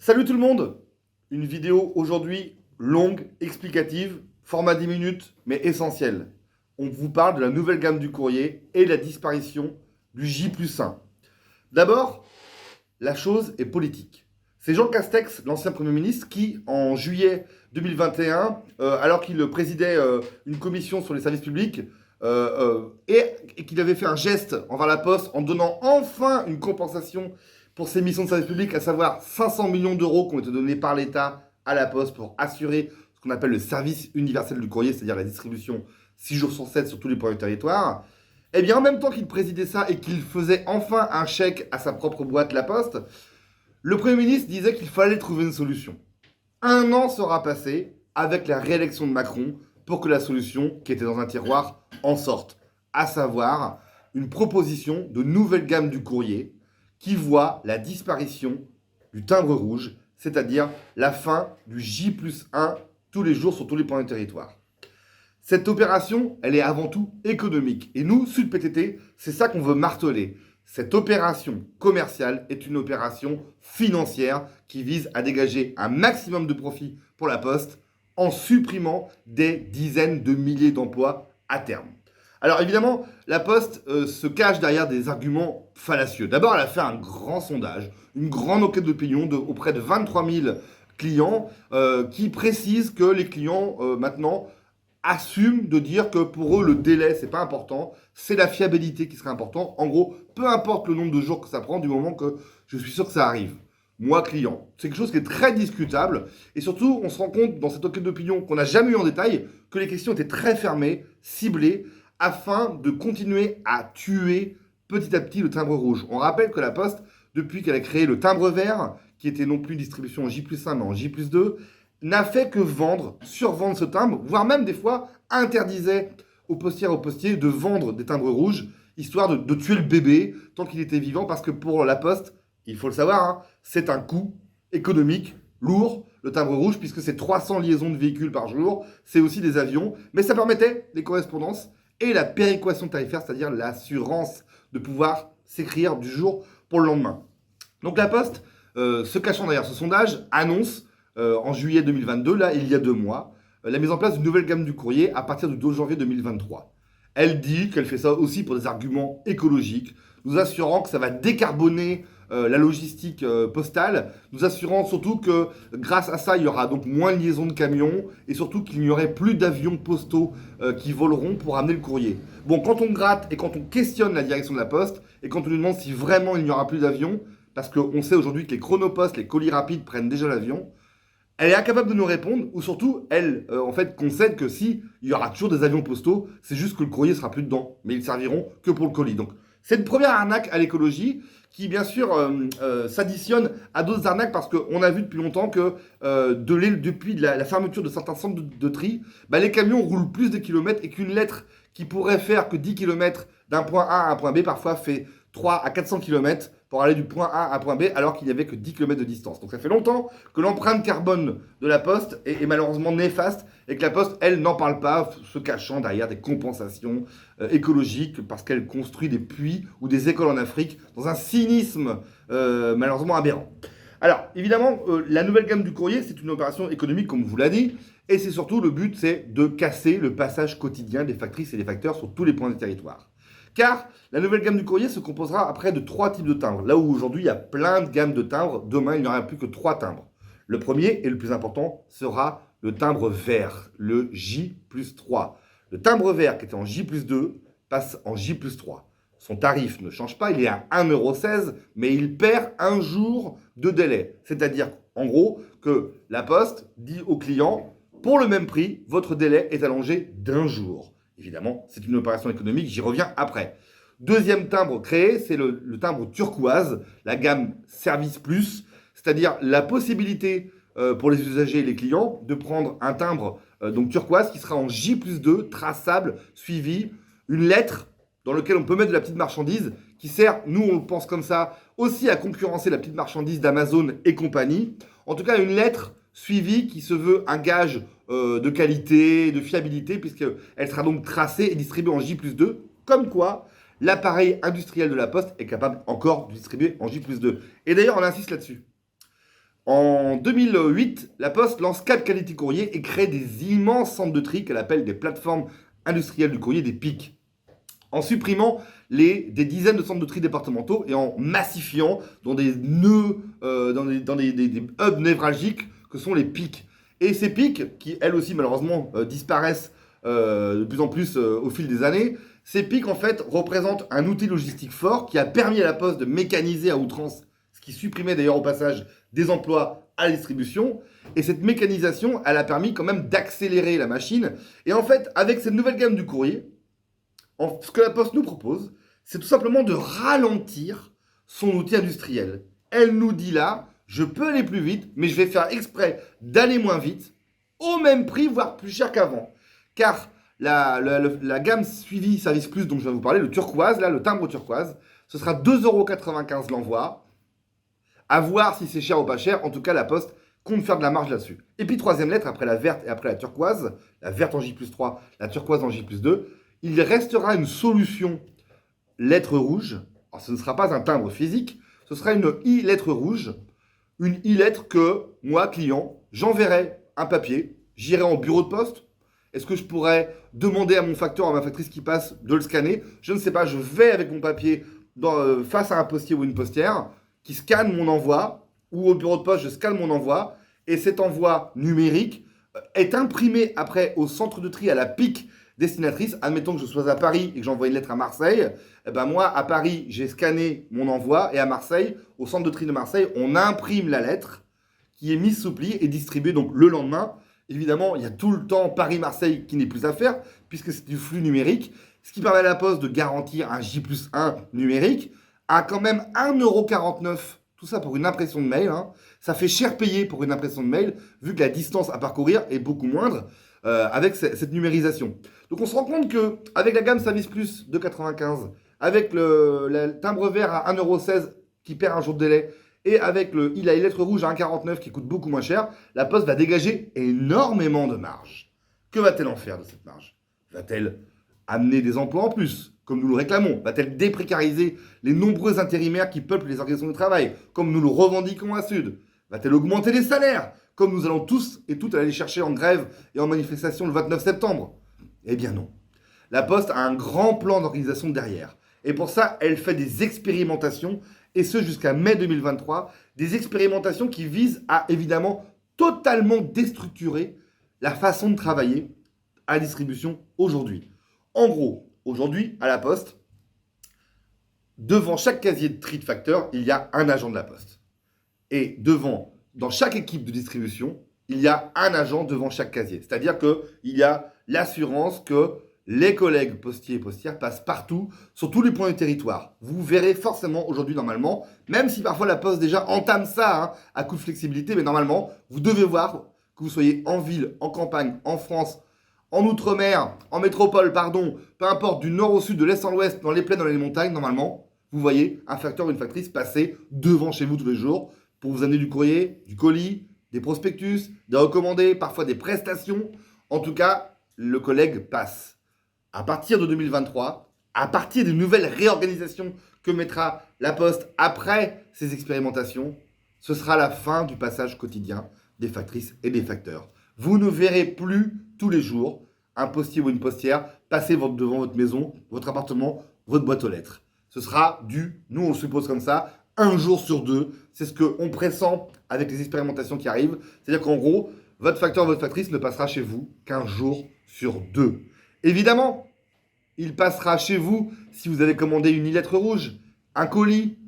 Salut tout le monde! Une vidéo aujourd'hui longue, explicative, format 10 minutes, mais essentielle. On vous parle de la nouvelle gamme du courrier et la disparition du J+1. D'abord, la chose est politique. C'est Jean Castex, l'ancien Premier ministre, qui, en juillet 2021, alors qu'il présidait une commission sur les services publics, et qu'il avait fait un geste envers la Poste en donnant enfin une compensation pour ses missions de service public, à savoir 500 millions d'euros qui ont été donnés par l'État à la Poste pour assurer ce qu'on appelle le service universel du courrier, c'est-à-dire la distribution 6 jours sur 7 sur tous les points du territoire. Eh bien, en même temps qu'il présidait ça et qu'il faisait enfin un chèque à sa propre boîte, la Poste, le Premier ministre disait qu'il fallait trouver une solution. Un an sera passé avec la réélection de Macron pour que la solution, qui était dans un tiroir, en sorte. À savoir, une proposition de nouvelle gamme du courrier qui voit la disparition du timbre rouge, c'est-à-dire la fin du J+1 tous les jours sur tous les points du territoire. Cette opération, elle est avant tout économique. Et nous, Sud PTT, c'est ça qu'on veut marteler. Cette opération commerciale est une opération financière qui vise à dégager un maximum de profit pour la Poste en supprimant des dizaines de milliers d'emplois à terme. Alors évidemment, la Poste se cache derrière des arguments fallacieux. D'abord, elle a fait un grand sondage, une grande enquête d'opinion auprès de 23 000 clients qui précisent que les clients maintenant assument de dire que pour eux, le délai, c'est pas important, c'est la fiabilité qui serait important. En gros, peu importe le nombre de jours que ça prend, du moment que je suis sûr que ça arrive. Moi, client. C'est quelque chose qui est très discutable. Et surtout, on se rend compte dans cette enquête d'opinion qu'on n'a jamais eu en détail que les questions étaient très fermées, ciblées, afin de continuer à tuer petit à petit le timbre rouge. On rappelle que la Poste, depuis qu'elle a créé le timbre vert, qui était non plus une distribution en J+1 mais en J+2, n'a fait que vendre, survendre ce timbre, voire même des fois interdisait aux postières et aux postiers de vendre des timbres rouges, histoire de tuer le bébé tant qu'il était vivant, parce que pour la Poste, il faut le savoir, hein, c'est un coût économique lourd, le timbre rouge, puisque c'est 300 liaisons de véhicules par jour, c'est aussi des avions, mais ça permettait les correspondances et la péréquation tarifaire, c'est-à-dire l'assurance de pouvoir s'écrire du jour pour le lendemain. Donc la Poste, se cachant derrière ce sondage, annonce en juillet 2022, là, il y a 2 mois, la mise en place d'une nouvelle gamme du courrier à partir du 12 janvier 2023. Elle dit qu'elle fait ça aussi pour des arguments écologiques, nous assurant que ça va décarboner la logistique postale, nous assurant surtout que grâce à ça, il y aura donc moins de liaisons de camions et surtout qu'il n'y aurait plus d'avions postaux qui voleront pour amener le courrier. Bon, quand on gratte et quand on questionne la direction de la Poste et quand on lui demande si vraiment il n'y aura plus d'avions, parce qu'on sait aujourd'hui que les chronopostes, les colis rapides prennent déjà l'avion, elle est incapable de nous répondre, ou surtout, elle, en fait, concède que si il y aura toujours des avions postaux, c'est juste que le courrier sera plus dedans, mais ils serviront que pour le colis. Donc, c'est une première arnaque à l'écologie qui, bien sûr, s'additionne à d'autres arnaques parce qu'on a vu depuis longtemps que depuis la fermeture de certains centres de tri, bah, les camions roulent plus de kilomètres et qu'une lettre qui pourrait faire que 10 km d'un point A à un point B, parfois fait 3 à 400 km pour aller du point A à un point B alors qu'il n'y avait que 10 km de distance. Donc ça fait longtemps que l'empreinte carbone de la Poste est malheureusement néfaste et que la Poste, elle, n'en parle pas, se cachant derrière des compensations écologiques parce qu'elle construit des puits ou des écoles en Afrique dans un cynisme malheureusement aberrant. Alors, évidemment, la nouvelle gamme du courrier, c'est une opération économique, comme vous l'a dit, et c'est surtout, le but, c'est de casser le passage quotidien des factrices et des facteurs sur tous les points du territoire. Car la nouvelle gamme du courrier se composera après de 3 types de timbres. Là où aujourd'hui il y a plein de gammes de timbres, demain il n'y aura plus que 3 timbres. Le premier et le plus important sera le timbre vert, le J+3. Le timbre vert qui était en J+2 passe en J+3. Son tarif ne change pas, il est à 1,16 €, mais il perd un jour de délai. C'est-à-dire, en gros, que la Poste dit au client, pour le même prix, votre délai est allongé d'1 jour. Évidemment, c'est une opération économique, j'y reviens après. Deuxième timbre créé, c'est le timbre turquoise, la gamme Service Plus, c'est-à-dire la possibilité pour les usagers et les clients de prendre un timbre donc turquoise qui sera en J+2, traçable, suivi, une lettre dans laquelle on peut mettre de la petite marchandise qui sert, nous on le pense comme ça, aussi à concurrencer la petite marchandise d'Amazon et compagnie. En tout cas, une lettre suivie qui se veut un gage de qualité, de fiabilité, puisqu'elle sera donc tracée et distribuée en J+2, comme quoi l'appareil industriel de la Poste est capable encore de distribuer en J+2. Et d'ailleurs, on insiste là-dessus. En 2008, La Poste lance Cap Qualité Courrier et crée des immenses centres de tri qu'elle appelle des plateformes industrielles du courrier, des PIC, en supprimant des dizaines de centres de tri départementaux et en massifiant dans des nœuds, dans des hubs névralgiques que sont les PIC. Et ces PIC, qui elles aussi malheureusement disparaissent de plus en plus au fil des années, ces PIC en fait représentent un outil logistique fort qui a permis à La Poste de mécaniser à outrance, ce qui supprimait d'ailleurs au passage des emplois à la distribution. Et cette mécanisation, elle a permis quand même d'accélérer la machine. Et en fait, avec cette nouvelle gamme du courrier, ce que La Poste nous propose, c'est tout simplement de ralentir son outil industriel. Elle nous dit là, je peux aller plus vite, mais je vais faire exprès d'aller moins vite, au même prix, voire plus cher qu'avant. Car la gamme suivi Service Plus dont je vais vous parler, le turquoise, là, le timbre turquoise, ce sera 2,95 € l'envoi. À voir si c'est cher ou pas cher. En tout cas, La Poste compte faire de la marge là-dessus. Et puis, troisième lettre, après la verte et après la turquoise, la verte en J+3, la turquoise en J+2, il restera une solution lettre rouge. Alors, ce ne sera pas un timbre physique, ce sera une e-lettre rouge. Une e-lettre que, moi, client, j'enverrai un papier, j'irai en bureau de poste. Est-ce que je pourrais demander à mon facteur, à ma factrice qui passe, de le scanner? Je ne sais pas, je vais avec mon papier face à un postier ou une postière qui scanne mon envoi, ou au bureau de poste, je scanne mon envoi, et cet envoi numérique est imprimé après au centre de tri à la PIC destinatrice. Admettons que je sois à Paris et que j'envoie une lettre à Marseille. Eh ben moi, à Paris, j'ai scanné mon envoi, et à Marseille, au centre de tri de Marseille, on imprime la lettre qui est mise sous pli et distribuée donc le lendemain. Évidemment, il y a tout le temps Paris-Marseille qui n'est plus à faire, puisque c'est du flux numérique, ce qui permet à La Poste de garantir un J+1 numérique à quand même 1,49 €. Tout ça pour une impression de mail. Hein. Ça fait cher payer pour une impression de mail, vu que la distance à parcourir est beaucoup moindre avec cette numérisation. Donc on se rend compte qu'avec la gamme Service Plus de 95, avec le timbre vert à 1,16 € qui perd un jour de délai, et avec la lettre rouge à 1,49 € qui coûte beaucoup moins cher, La Poste va dégager énormément de marge. Que va-t-elle en faire de cette marge? Va-t-elle amener des emplois en plus, comme nous le réclamons? Va-t-elle déprécariser les nombreux intérimaires qui peuplent les organisations de travail, comme nous le revendiquons à Sud? Va-t-elle augmenter les salaires, comme nous allons tous et toutes aller chercher en grève et en manifestation le 29 septembre? Eh bien non. La Poste a un grand plan d'organisation derrière. Et pour ça, elle fait des expérimentations, et ce jusqu'à mai 2023, des expérimentations qui visent à, évidemment, totalement déstructurer la façon de travailler à la distribution aujourd'hui. En gros, aujourd'hui, à La Poste, devant chaque casier de tri de facteurs, il y a un agent de La Poste. Et dans chaque équipe de distribution, il y a un agent devant chaque casier. C'est-à-dire qu'il y a l'assurance que les collègues postiers et postières passent partout, sur tous les points du territoire. Vous verrez forcément aujourd'hui, normalement, même si parfois La Poste déjà entame ça à coup de flexibilité, mais normalement, vous devez voir que vous soyez en ville, en campagne, en France, en outre-mer, en métropole, pardon, peu importe, du nord au sud, de l'est en l'ouest, dans les plaines, dans les montagnes, normalement, vous voyez un facteur ou une factrice passer devant chez vous tous les jours pour vous amener du courrier, du colis, des prospectus, des recommandés, parfois des prestations. En tout cas, le collègue passe. À partir de 2023, à partir des nouvelles réorganisations que mettra La Poste après ces expérimentations, ce sera la fin du passage quotidien des factrices et des facteurs. Vous ne verrez plus tous les jours un postier ou une postière passer devant votre maison, votre appartement, votre boîte aux lettres. Ce sera nous on le suppose comme ça, un jour sur deux. C'est ce qu'on pressent avec les expérimentations qui arrivent. C'est-à-dire qu'en gros, votre facteur, votre factrice ne passera chez vous qu'un jour sur deux. Évidemment, il passera chez vous si vous avez commandé une e-lettre rouge, un colis,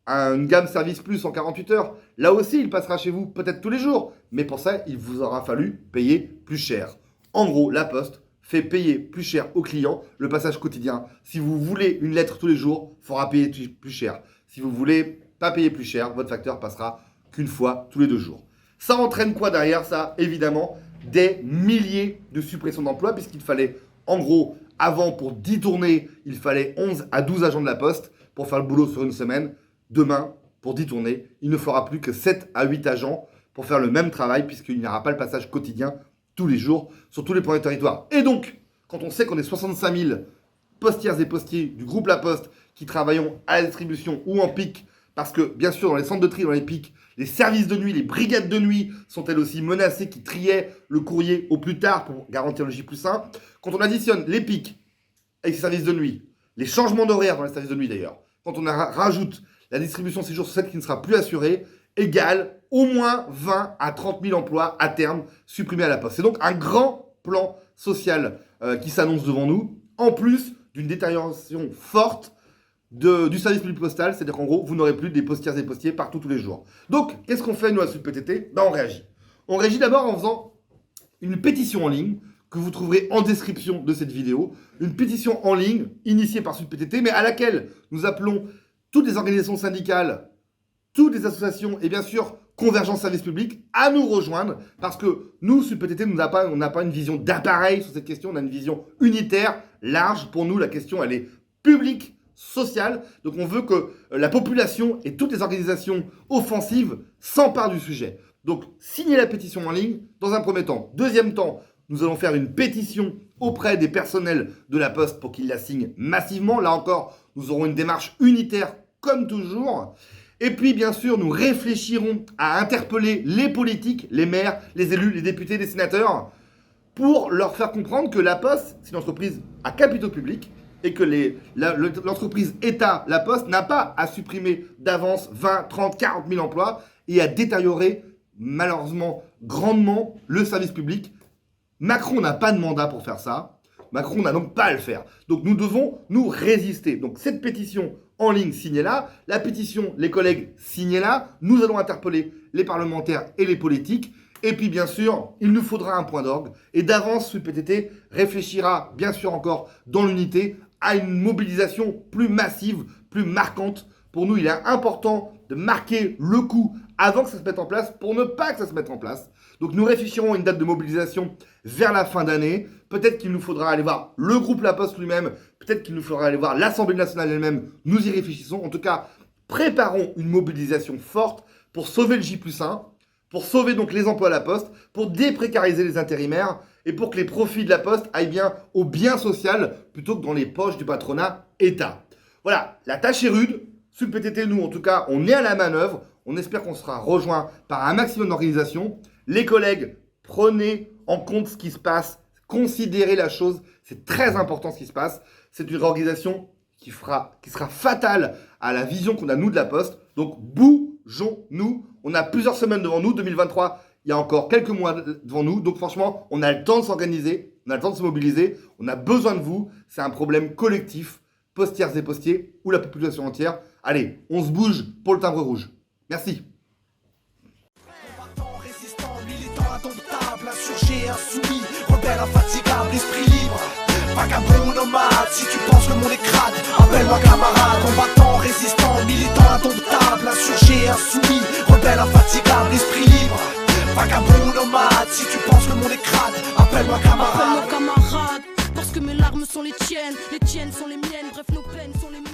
une gamme Service Plus en 48 heures. Là aussi, il passera chez vous peut-être tous les jours. Mais pour ça, il vous aura fallu payer plus cher. En gros, La Poste fait payer plus cher aux clients le passage quotidien. Si vous voulez une lettre tous les jours, il faudra payer plus cher. Si vous voulez pas payer plus cher, votre facteur passera qu'une fois tous les 2 jours. Ça entraîne quoi derrière ça? Évidemment, des milliers de suppressions d'emplois, puisqu'il fallait, en gros, avant, pour 10 tournées, il fallait 11 à 12 agents de La Poste pour faire le boulot sur une semaine. Demain, pour 10 tournées, il ne fera plus que 7 à 8 agents pour faire le même travail, puisqu'il n'y aura pas le passage quotidien tous les jours sur tous les points du territoire. Et donc, quand on sait qu'on est 65 000 postières et postiers du groupe La Poste qui travaillons à la distribution ou en pic parce que, bien sûr, dans les centres de tri, dans les pics, les services de nuit, les brigades de nuit sont elles aussi menacées qui triaient le courrier au plus tard pour garantir le J+1. Quand on additionne les pics avec les services de nuit, les changements d'horaire dans les services de nuit d'ailleurs, quand on rajoute la distribution ces jours sur 7 qui ne sera plus assurée, égale au moins 20 à 30 000 emplois à terme supprimés à la Poste. C'est donc un grand plan social qui s'annonce devant nous, en plus d'une détérioration forte du service public postal, c'est-à-dire qu'en gros, vous n'aurez plus des postières et postiers partout tous les jours. Donc, qu'est-ce qu'on fait, nous, à Sud PTT ? On réagit. On réagit d'abord en faisant une pétition en ligne que vous trouverez en description de cette vidéo. Une pétition en ligne initiée par Sud PTT, mais à laquelle nous appelons toutes les organisations syndicales, toutes les associations et bien sûr Convergence Service Public à nous rejoindre parce que nous, Sud PTT, on n'a pas une vision d'appareil sur cette question, on a une vision unitaire, large. Pour nous, la question, elle est publique, sociale. Donc on veut que la population et toutes les organisations offensives s'emparent du sujet. Donc signez la pétition en ligne dans un premier temps. Deuxième temps, nous allons faire une pétition auprès des personnels de la Poste pour qu'ils la signent massivement. Là encore, nous aurons une démarche unitaire comme toujours. Et puis, bien sûr, nous réfléchirons à interpeller les politiques, les maires, les élus, les députés, les sénateurs, pour leur faire comprendre que la Poste, c'est une entreprise à capitaux publics et que l'entreprise État, la Poste, n'a pas à supprimer d'avance 20, 30, 40 000 emplois et à détériorer malheureusement grandement le service public. Macron n'a pas de mandat pour faire ça. Macron n'a donc pas à le faire. Donc nous devons nous résister. Donc cette pétition en ligne, signez-la. La pétition, les collègues, signez-la. Nous allons interpeller les parlementaires et les politiques. Et puis bien sûr, il nous faudra un point d'orgue. Et d'avance, Sud PTT réfléchira bien sûr encore dans l'unité à une mobilisation plus massive, plus marquante. Pour nous, il est important de marquer le coup avant que ça se mette en place pour ne pas que ça se mette en place. Donc nous réfléchirons à une date de mobilisation vers la fin d'année. Peut-être qu'il nous faudra aller voir le groupe La Poste lui-même. Peut-être qu'il nous faudra aller voir l'Assemblée nationale elle-même. Nous y réfléchissons. En tout cas, préparons une mobilisation forte pour sauver le J+1, pour sauver donc les emplois à la Poste, pour déprécariser les intérimaires et pour que les profits de la Poste aillent bien au bien social plutôt que dans les poches du patronat État. Voilà, la tâche est rude. Sud PTT, nous, en tout cas, on est à la manœuvre. On espère qu'on sera rejoint par un maximum d'organisations. Les collègues, prenez en compte ce qui se passe. Considérez la chose. C'est très important ce qui se passe. C'est une réorganisation qui sera fatale à la vision qu'on a, nous, de la Poste. Donc, bougeons-nous. On a plusieurs semaines devant nous. 2023, il y a encore quelques mois devant nous. Donc, franchement, on a le temps de s'organiser. On a le temps de se mobiliser. On a besoin de vous. C'est un problème collectif. Postières et postiers ou la population entière. Allez, on se bouge pour le timbre rouge. Merci. Combattant, résistant, militant, indomptable, insurgé, insoumis, rebelle, infatigable, esprit libre. Vagabond, nomade, si tu penses que le monde est crade, appelle-moi camarade. Combattant, résistant, militant, indomptable, insurgé, insoumis, rebelle, infatigable, esprit libre. Vagabond, nomade, si tu penses que le monde est crade, appelle-moi camarade. Appelle-moi camarade, parce que mes larmes sont les tiennes sont les miennes, bref nos peines sont les miennes.